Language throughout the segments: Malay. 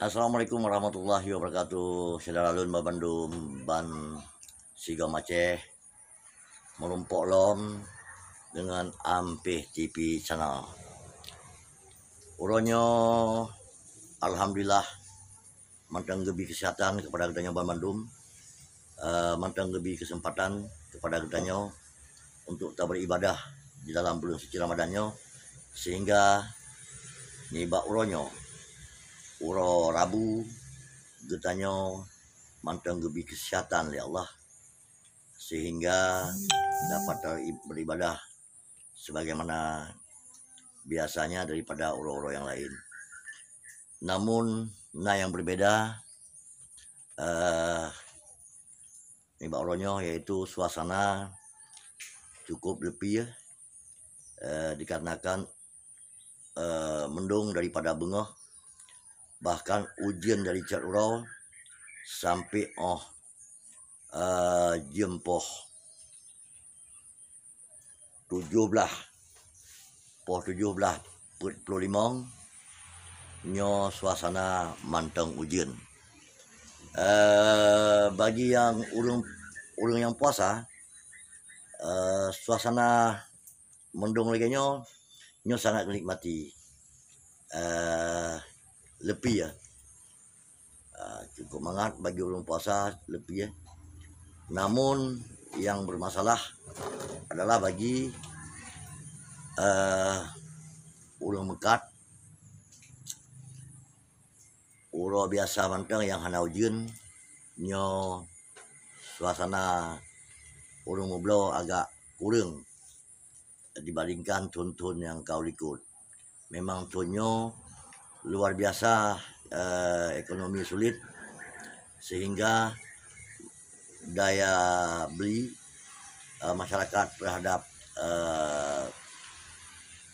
Assalamualaikum warahmatullahi wabarakatuh. Saudara Lun Babandum ban Siga Maceh merumpok lom dengan Ampih TV channel. Uronyo alhamdulillah mantang gebi kesehatan kepada kedanyo Babandum, mantang gebi kesempatan kepada kedanyo untuk tak beribadah di dalam bulan suci Ramadannya, sehingga niba uronyo uro Rabu getanyo mantang gebi kesehatan ya Allah, sehingga dapat beribadah sebagaimana biasanya daripada uro-uro yang lain. Namun yang berbeda niba uronyo yaitu suasana cukup lebih dikarenakan mendung daripada bengah, bahkan ujian dari cat urau sampai jempoh 17.45 nyo suasana manteng ujian. Bagi yang urang yang puasa, suasana mendung lagi nyo sangat menikmati. Lebih ya, cukup mangat bagi orang puasa lebih ya. Namun yang bermasalah adalah bagi orang mekat, orang biasa manteng yang hana ujian nyo suasana orang mublo agak kurang dibandingkan tonton yang kau ikut. Memang tonyo luar biasa, ekonomi sulit, sehingga daya beli masyarakat terhadap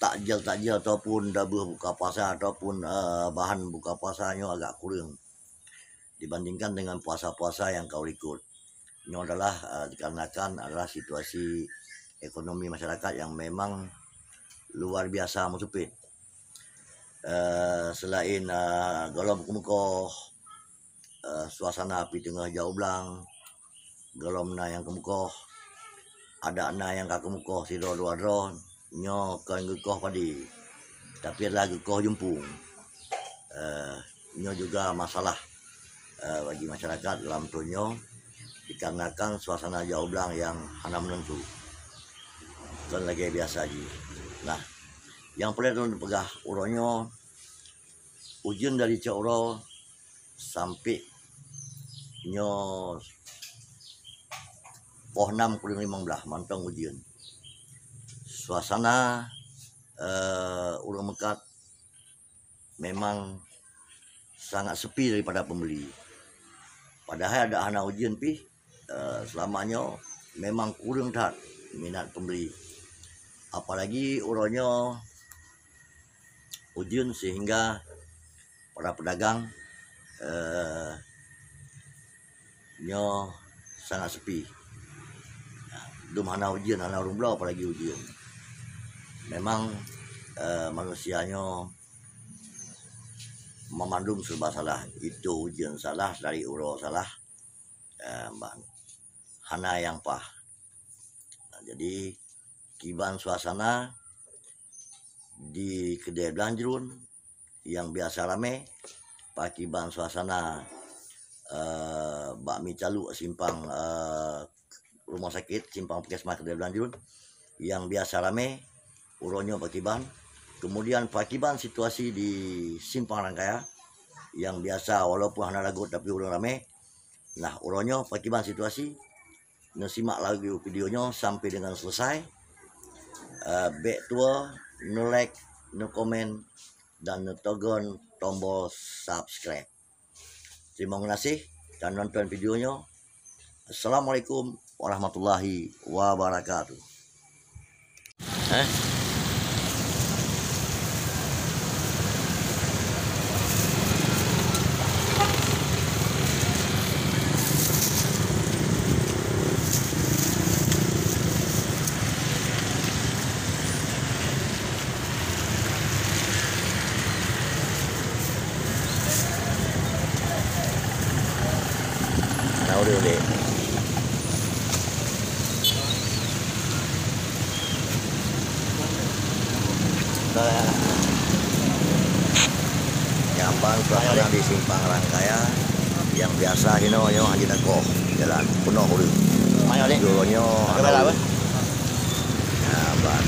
takjil ataupun dabuh buka puasa ataupun bahan buka puasanya agak kurang dibandingkan dengan puasa-puasa yang kau ikut. Ini adalah dikarenakan adalah situasi ekonomi masyarakat yang memang luar biasa mesupit. Selain golom kemukoh, suasana api tengah jauh belang, golom na yang kemukoh, ada na yang kemukoh siro dua dron nyo kan gekoh padi, tapi adalah gekoh jumpung. Nyo juga masalah bagi masyarakat dalam tunyo dikarenakan suasana jauh belang yang hana menentu kan lagi biasa aja. Nah, yang perlu dipegah uronyo ujian dari Cauro sampai nyo poh 6 kuling 15 mantang ujian. Suasana urang mekat memang sangat sepi daripada pembeli. Padahal ada hana ujian selamanya memang kurang tak minat pembeli. Apalagi uronyo ujian sehingga para pedagang nyo sangat sepi. Dum hana ujian, hana rumbelau apalagi ujian. Memang manusianya memandung serba salah. Itu ujian salah, dari uro salah, hana yang pah. Nah, jadi kiban suasana di kedai belanjrun yang biasa rame, pakiban suasana bakmi caluk simpang rumah sakit, simpang puskesmas kedai belanjrun yang biasa rame, uronyo pakiban. Kemudian pakiban situasi di simpang Rangkaya yang biasa walaupun hana lagut tapi urang rame. Nah, uronyo pakiban situasi, nasimak lagi videonya sampai dengan selesai. Back tua, no like, no comment, dan no togon tombol subscribe. Terima kasih dan nonton videonya. Assalamualaikum warahmatullahi wabarakatuh. udah deh. Nyampang suasana di Simpang Rangkaya yang biasa hino Haji Nako jalan penuh udah. Mayo deh. Dulunya Kamera apa? Nyampang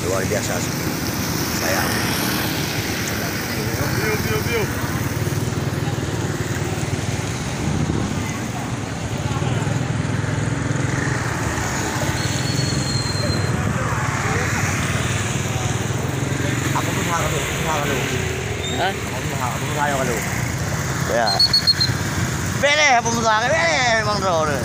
luar biasa sayang. View. Aku pun hal kalau. Hah? Aku saya kalau. Ya. Bene pemusaha bene Bang Bro.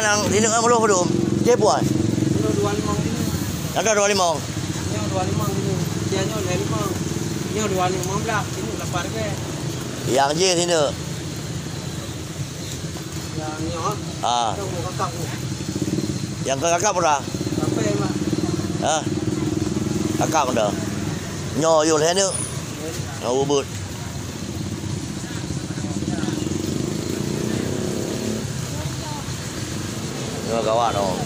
yang ini kan belum belum. Dia puas. Ini 25 ini. Ada 25. Ini 25 ini. Dia nyo 5. Ini 25 belah. Ini lapar ke. Yang je sini. Yang nyo. Ah, Yang mau kakak. yang ke kakak pernah. Sampai mak. Ah. Kakak dah. Nyo yo le ni. Ngau but. Nyo kawan oh.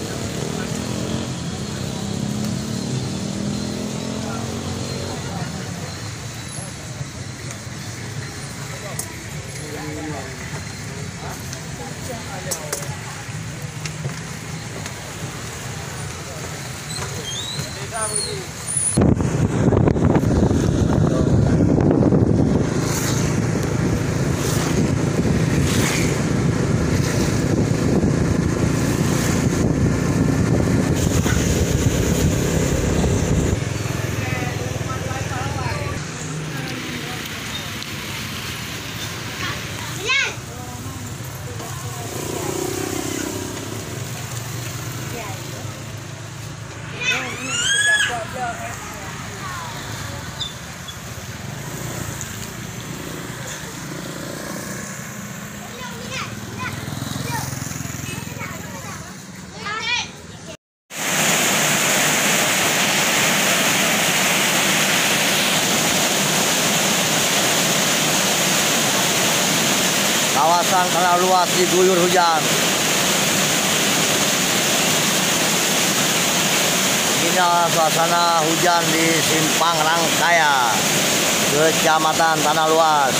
Kawasan tanah luas diguyur hujan. Inilah suasana hujan di Simpang Rangkaya, Kecamatan Tanah Luas.